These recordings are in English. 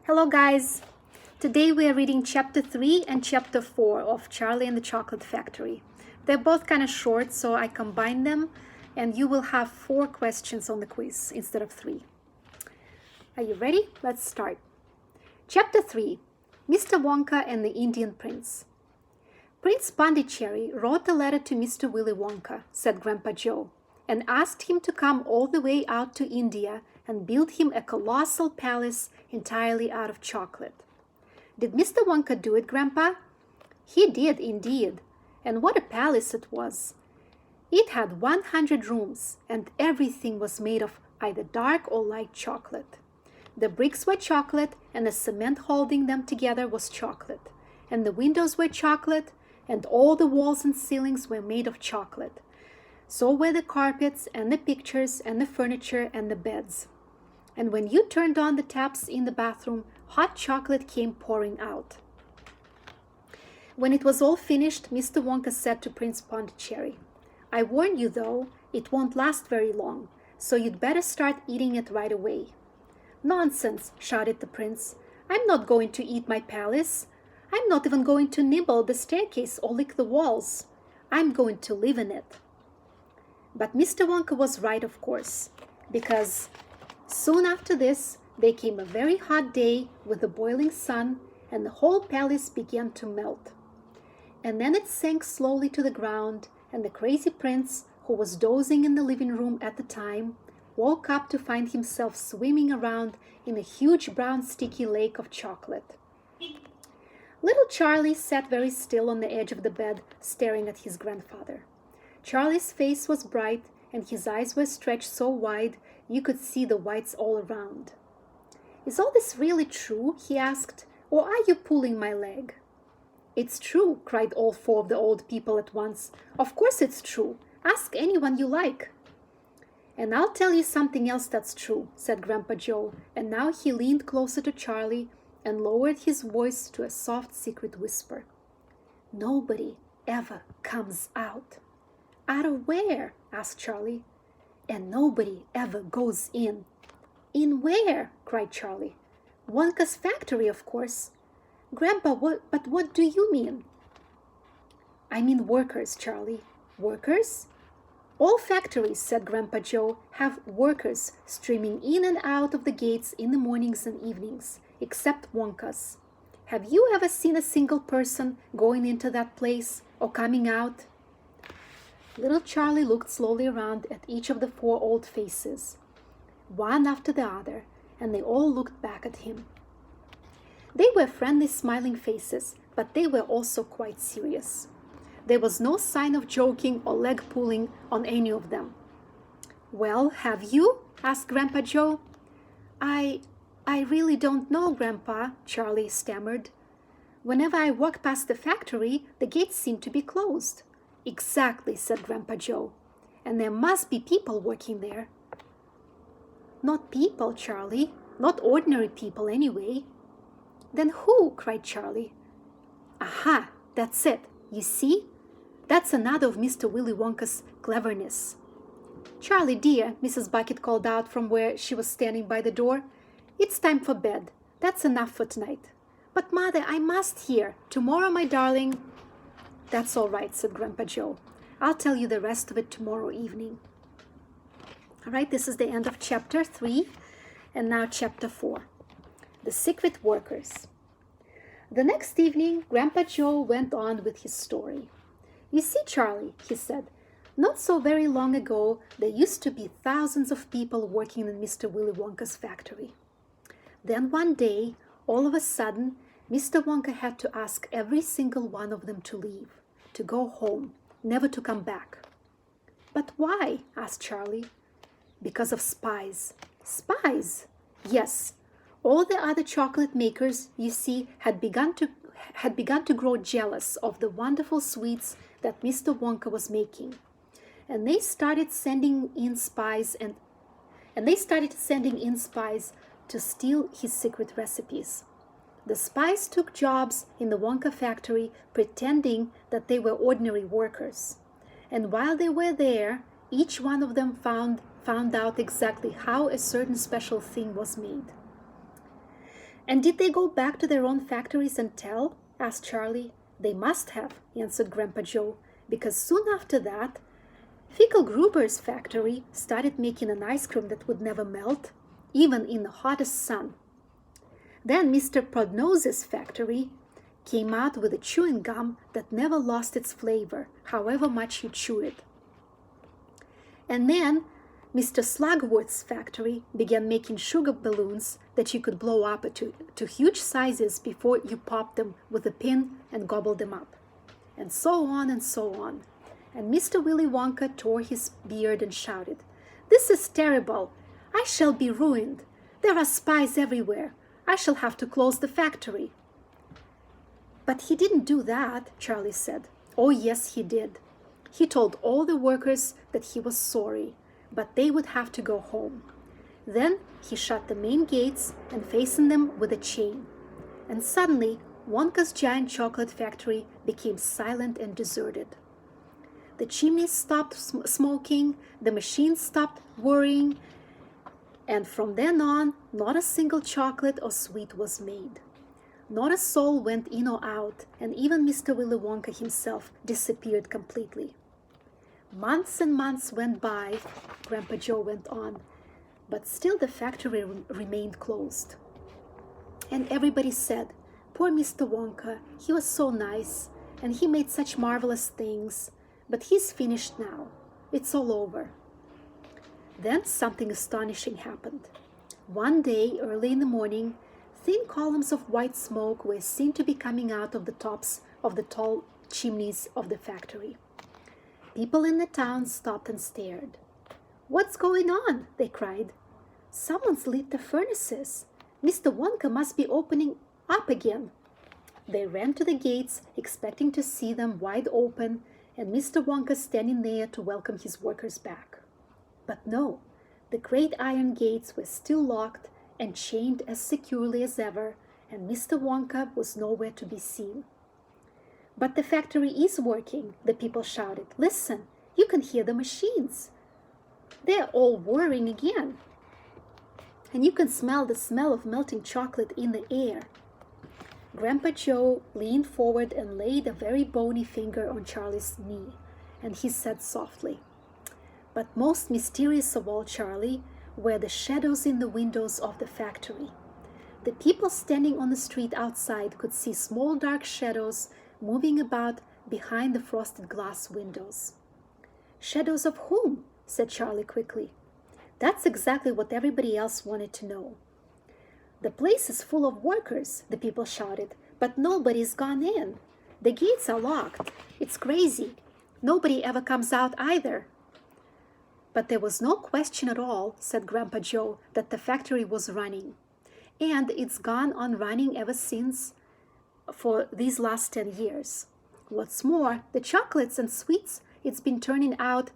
Hello guys! Today we are reading chapter 3 and chapter 4 of Charlie and the Chocolate Factory. They're both kind of short, so I combined them and you will have 4 questions on the quiz instead of 3. Are you ready? Let's start. Chapter 3, Mr. Wonka and the Indian Prince. Prince Pondicherry wrote a letter to Mr. Willy Wonka, said Grandpa Joe, and asked him to come all the way out to India and build him a colossal palace entirely out of chocolate. Did Mr. Wonka do it, Grandpa? He did indeed, and what a palace it was! It had 100 rooms, and everything was made of either dark or light chocolate. The bricks were chocolate, and the cement holding them together was chocolate, and the windows were chocolate, and all the walls and ceilings were made of chocolate. So were the carpets and the pictures and the furniture and the beds. And when you turned on the taps in the bathroom, hot chocolate came pouring out. When it was all finished, Mr. Wonka said to Prince Pondicherry, "I warn you, though, it won't last very long, so you'd better start eating it right away." "Nonsense!" shouted the prince. "I'm not going to eat my palace. I'm not even going to nibble the staircase or lick the walls. I'm going to live in it." But Mr. Wonka was right, of course, because soon after this, there came a very hot day with the boiling sun, and the whole palace began to melt. And then it sank slowly to the ground, and the crazy prince, who was dozing in the living room at the time, woke up to find himself swimming around in a huge brown sticky lake of chocolate. Little Charlie sat very still on the edge of the bed, staring at his grandfather. Charlie's face was bright, and his eyes were stretched so wide you could see the whites all around. "Is all this really true?" he asked, "or are you pulling my leg?" "It's true," cried all 4 of the old people at once. "Of course it's true. Ask anyone you like." "And I'll tell you something else that's true," said Grandpa Joe, and now he leaned closer to Charlie and lowered his voice to a soft secret whisper. "Nobody ever comes out." "Out of where?" asked Charlie. "And nobody ever goes in." "In where?" cried Charlie. "Wonka's factory, of course." "Grandpa, what do you mean?" "I mean workers, Charlie." "Workers?" "All factories," said Grandpa Joe, "have workers streaming in and out of the gates in the mornings and evenings, except Wonka's. Have you ever seen a single person going into that place or coming out?" Little Charlie looked slowly around at each of the 4 old faces, one after the other, and they all looked back at him. They were friendly, smiling faces, but they were also quite serious. There was no sign of joking or leg pulling on any of them. "Well, have you?" asked Grandpa Joe. I really don't know, Grandpa," Charlie stammered. "Whenever I walk past the factory, the gates seem to be closed." "Exactly," said Grandpa Joe. "And there must be people working there." "Not people, Charlie. Not ordinary people, anyway." "Then who?" cried Charlie. "Aha! That's it. You see? That's another of Mr. Willy Wonka's cleverness." "Charlie, dear," Mrs. Bucket called out from where she was standing by the door, "it's time for bed. That's enough for tonight." "But, Mother, I must hear. Tomorrow, my darling." "That's all right," said Grandpa Joe. "I'll tell you the rest of it tomorrow evening." All right, this is the end of chapter 3, and now chapter 4, The Secret Workers. The next evening, Grandpa Joe went on with his story. "You see, Charlie," he said, "not so very long ago, there used to be thousands of people working in Mr. Willy Wonka's factory. Then one day, all of a sudden, Mr. Wonka had to ask every single one of them to leave, to go home, never to come back." "But why?" asked Charlie. "Because of spies." "Spies?" "Yes. All the other chocolate makers, you see, had begun to grow jealous of the wonderful sweets that Mr. Wonka was making, and they started sending in spies to steal his secret recipes. The spies took jobs in the Wonka factory, pretending that they were ordinary workers. And while they were there, each one of them found out exactly how a certain special thing was made. And did they go back to their own factories and tell? Asked Charlie. They must have, answered Grandpa Joe, because soon after that, Fickelgruber's factory started making an ice cream that would never melt, even in the hottest sun. Then Mr. Podnose's factory came out with a chewing gum that never lost its flavor, however much you chew it. And then Mr. Slugworth's factory began making sugar balloons that you could blow up to huge sizes before you popped them with a pin and gobbled them up. And so on and so on. And Mr. Willy Wonka tore his beard and shouted, "This is terrible! I shall be ruined! There are spies everywhere! I shall have to close the factory!" "But he didn't do that," Charlie said. "Oh, yes, he did. He told all the workers that he was sorry, but they would have to go home. Then he shut the main gates and fastened them with a chain. And suddenly, Wonka's giant chocolate factory became silent and deserted. The chimneys stopped smoking, the machines stopped whirring, and from then on, not a single chocolate or sweet was made. Not a soul went in or out, and even Mr. Willy Wonka himself disappeared completely. Months and months went by," Grandpa Joe went on, "but still the factory remained closed. And everybody said, 'Poor Mr. Wonka, he was so nice, and he made such marvelous things, but he's finished now. It's all over.' Then something astonishing happened. One day, early in the morning, thin columns of white smoke were seen to be coming out of the tops of the tall chimneys of the factory. People in the town stopped and stared. 'What's going on?' they cried. 'Someone's lit the furnaces. Mr. Wonka must be opening up again.' They ran to the gates, expecting to see them wide open and Mr. Wonka standing there to welcome his workers back. But no, the great iron gates were still locked and chained as securely as ever, and Mr. Wonka was nowhere to be seen. 'But the factory is working,' the people shouted. 'Listen, you can hear the machines. They're all whirring again. And you can smell the smell of melting chocolate in the air.' Grandpa Joe leaned forward and laid a very bony finger on Charlie's knee, and he said softly, 'But most mysterious of all, Charlie, were the shadows in the windows of the factory. The people standing on the street outside could see small dark shadows moving about behind the frosted glass windows.' 'Shadows of whom?' said Charlie quickly. That's exactly what everybody else wanted to know. 'The place is full of workers,' the people shouted, 'but nobody's gone in. The gates are locked. It's crazy. Nobody ever comes out either.' 'But there was no question at all,' said Grandpa Joe, 'that the factory was running. And it's gone on running ever since for these last 10 years. What's more, the chocolates and sweets it's been turning out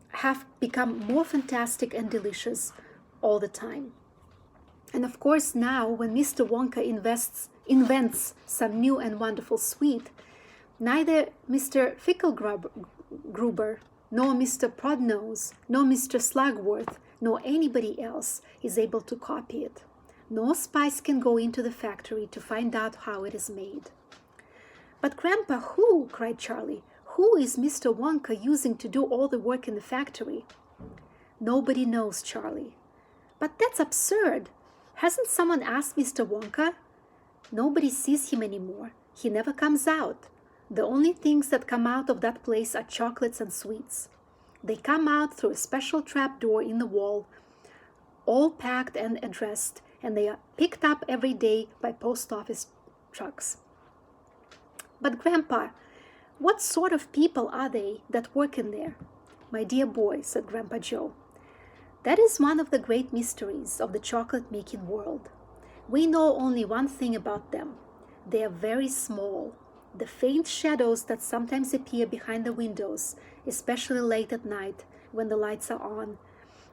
have become more fantastic and delicious all the time. And of course now, when Mr. Wonka invents some new and wonderful sweet, neither Mr. Fickelgruber, nor Mr. Podnose, nor Mr. Slugworth, nor anybody else is able to copy it. No spies can go into the factory to find out how it is made.' 'But Grandpa, who?' cried Charlie. 'Who is Mr. Wonka using to do all the work in the factory?' 'Nobody knows, Charlie.' 'But that's absurd. Hasn't someone asked Mr. Wonka?' 'Nobody sees him anymore. He never comes out. The only things that come out of that place are chocolates and sweets. They come out through a special trap door in the wall, all packed and addressed, and they are picked up every day by post office trucks.' 'But Grandpa, what sort of people are they that work in there?' 'My dear boy,' said Grandpa Joe, 'that is one of the great mysteries of the chocolate-making world. We know only one thing about them. They are very small. The faint shadows that sometimes appear behind the windows, especially late at night when the lights are on,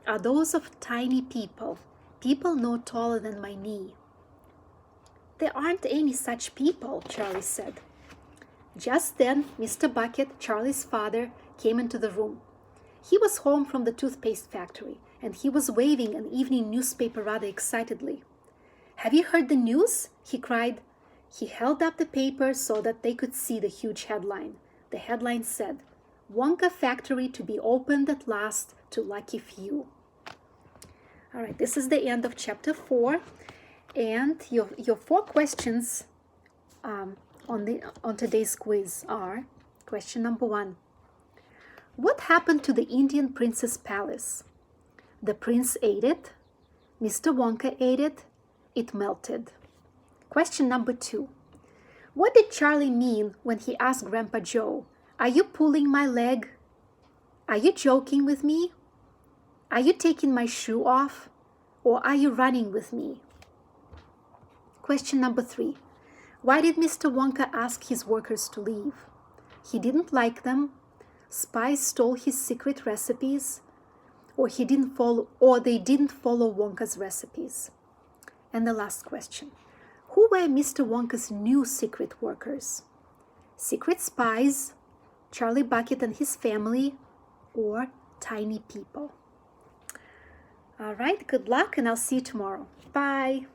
are those of tiny people no taller than my knee.' 'There aren't any such people,' Charlie said. Just then, Mr. Bucket, Charlie's father, came into the room. He was home from the toothpaste factory, and he was waving an evening newspaper rather excitedly. "Have you heard the news?" he cried. He held up the paper so that they could see the huge headline. The headline said, "Wonka Factory to be opened at last to lucky few." All right, this is the end of chapter 4. And your 4 questions on today's quiz are: question number 1. What happened to the Indian Princess Palace? The prince ate it. Mr. Wonka ate it. It melted. Question number 2. What did Charlie mean when he asked Grandpa Joe, "Are you pulling my leg? Are you joking with me? Are you taking my shoe off? Or are you running with me?" Question number 3. Why did Mr. Wonka ask his workers to leave? He didn't like them, spies stole his secret recipes, or they didn't follow Wonka's recipes. And the last question. Who were Mr. Wonka's new secret workers? Secret spies, Charlie Bucket and his family, or tiny people? All right, good luck, and I'll see you tomorrow. Bye.